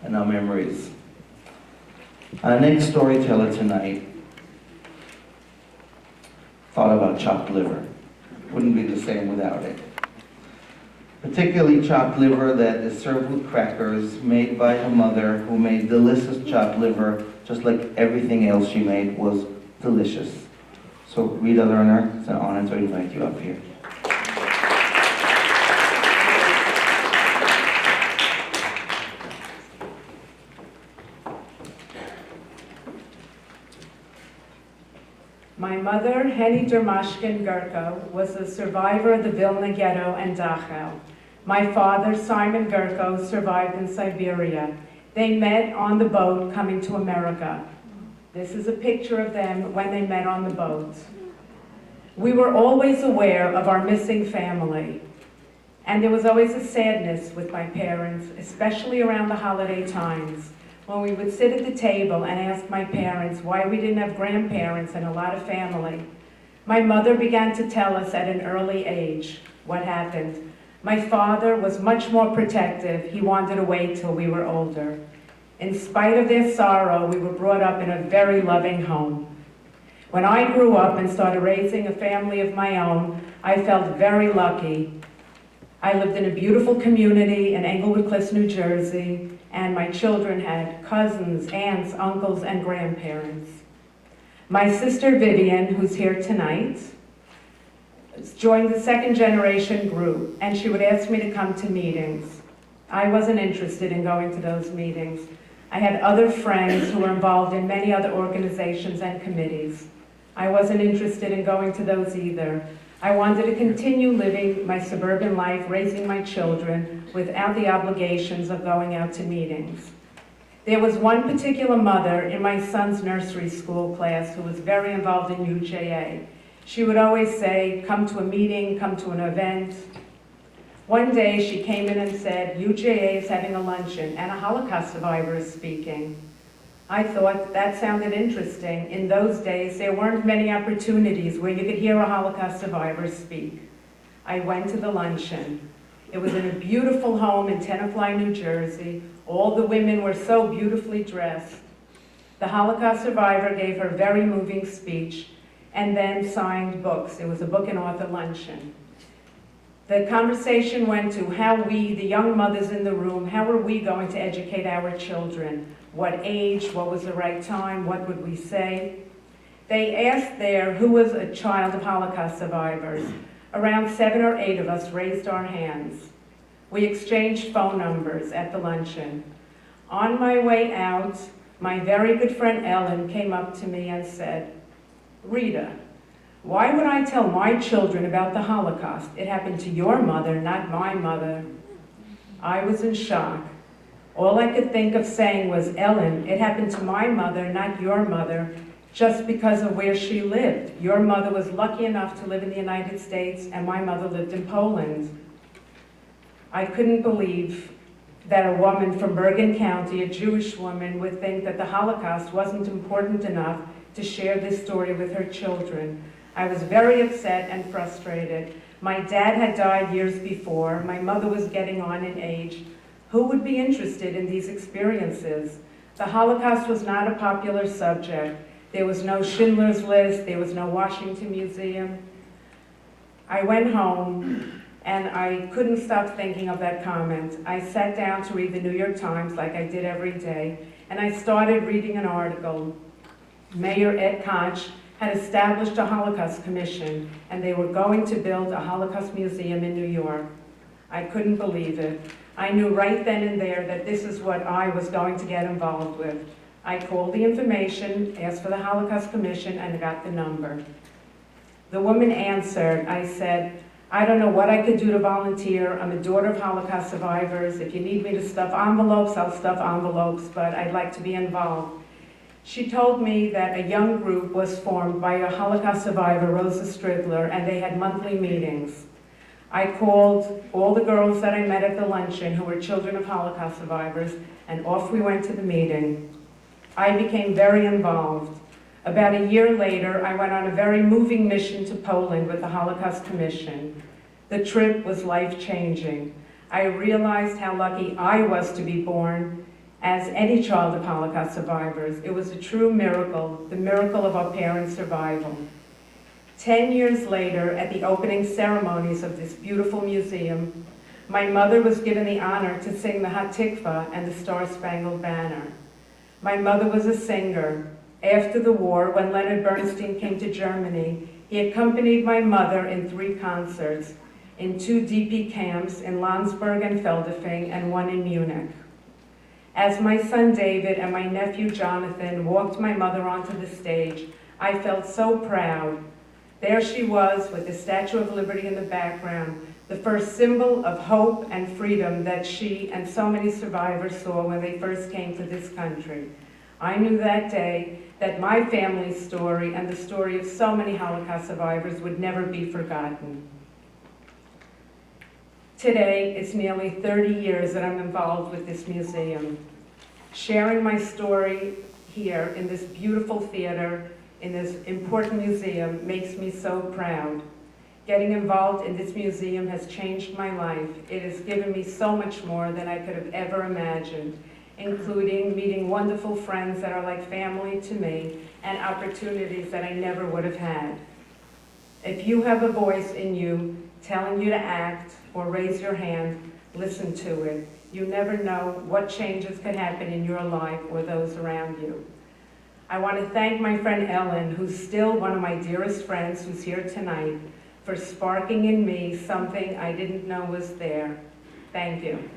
and our memories. Our next storyteller tonight thought about chopped liver. Wouldn't be the same without it. Particularly chopped liver that is served with crackers, made by her mother, who made delicious chopped liver, just like everything else she made was delicious. So Rita Lerner, it's an honor to invite you up here. My mother, Henny Dermashkin Gurko, was a survivor of the Vilna Ghetto and Dachau. My father, Simon Gurko, survived in Siberia. They met on the boat coming to America. This is a picture of them when they met on the boat. We were always aware of our missing family, and there was always a sadness with my parents, especially around the holiday times, when we would sit at the table and ask my parents why we didn't have grandparents and a lot of family. My mother began to tell us at an early age what happened. My father was much more protective. He wanted to wait till we were older. In spite of their sorrow, we were brought up in a very loving home. When I grew up and started raising a family of my own, I felt very lucky. I lived in a beautiful community in Englewood Cliffs, New Jersey, and my children had cousins, aunts, uncles, and grandparents. My sister Vivian, who's here tonight, joined the second generation group, and she would ask me to come to meetings. I wasn't interested in going to those meetings. I had other friends who were involved in many other organizations and committees. I wasn't interested in going to those either. I wanted to continue living my suburban life, raising my children, without the obligations of going out to meetings. There was one particular mother in my son's nursery school class who was very involved in UJA. She would always say, come to a meeting, come to an event. One day she came in and said, UJA is having a luncheon and a Holocaust survivor is speaking. I thought that sounded interesting. In those days, there weren't many opportunities where you could hear a Holocaust survivor speak. I went to the luncheon. It was in a beautiful home in Tenafly, New Jersey. All the women were so beautifully dressed. The Holocaust survivor gave her very moving speech and then signed books. It was a book and author luncheon. The conversation went to how we, the young mothers in the room, how are we going to educate our children? What age, what was the right time, what would we say? They asked there who was a child of Holocaust survivors. Around 7 or 8 of us raised our hands. We exchanged phone numbers at the luncheon. On my way out, my very good friend Ellen came up to me and said, Rita, why would I tell my children about the Holocaust? It happened to your mother, not my mother. I was in shock. All I could think of saying was, Ellen, it happened to my mother, not your mother, just because of where she lived. Your mother was lucky enough to live in the United States, and my mother lived in Poland. I couldn't believe that a woman from Bergen County, a Jewish woman, would think that the Holocaust wasn't important enough to share this story with her children. I was very upset and frustrated. My dad had died years before. My mother was getting on in age. Who would be interested in these experiences? The Holocaust was not a popular subject. There was no Schindler's List. There was no Washington Museum. I went home, and I couldn't stop thinking of that comment. I sat down to read the New York Times like I did every day, and I started reading an article. Mayor Ed Koch had established a Holocaust Commission, and they were going to build a Holocaust Museum in New York. I couldn't believe it. I knew right then and there that this is what I was going to get involved with. I called the information, asked for the Holocaust Commission, and got the number. The woman answered. I said, I don't know what I could do to volunteer. I'm a daughter of Holocaust survivors. If you need me to stuff envelopes, I'll stuff envelopes, but I'd like to be involved. She told me that a young group was formed by a Holocaust survivor, Rosa Stridler, and they had monthly meetings. I called all the girls that I met at the luncheon who were children of Holocaust survivors, and off we went to the meeting. I became very involved. About a year later, I went on a very moving mission to Poland with the Holocaust Commission. The trip was life-changing. I realized how lucky I was to be born as any child of Holocaust survivors. It was a true miracle, the miracle of our parents' survival. 10 years later, at the opening ceremonies of this beautiful museum, my mother was given the honor to sing the Hatikva and the Star-Spangled Banner. My mother was a singer. After the war, when Leonard Bernstein came to Germany, he accompanied my mother in 3 concerts, in 2 DP camps in Landsberg and Feldafing, and 1 in Munich. As my son David and my nephew Jonathan walked my mother onto the stage, I felt so proud. There she was with the Statue of Liberty in the background, the first symbol of hope and freedom that she and so many survivors saw when they first came to this country. I knew that day that my family's story and the story of so many Holocaust survivors would never be forgotten. Today, it's nearly 30 years that I'm involved with this museum. Sharing my story here in this beautiful theater, in this important museum, makes me so proud. Getting involved in this museum has changed my life. It has given me so much more than I could have ever imagined, including meeting wonderful friends that are like family to me and opportunities that I never would have had. If you have a voice in you telling you to act or raise your hand, listen to it. You never know what changes could happen in your life or those around you. I want to thank my friend Ellen, who's still one of my dearest friends who's here tonight, for sparking in me something I didn't know was there. Thank you.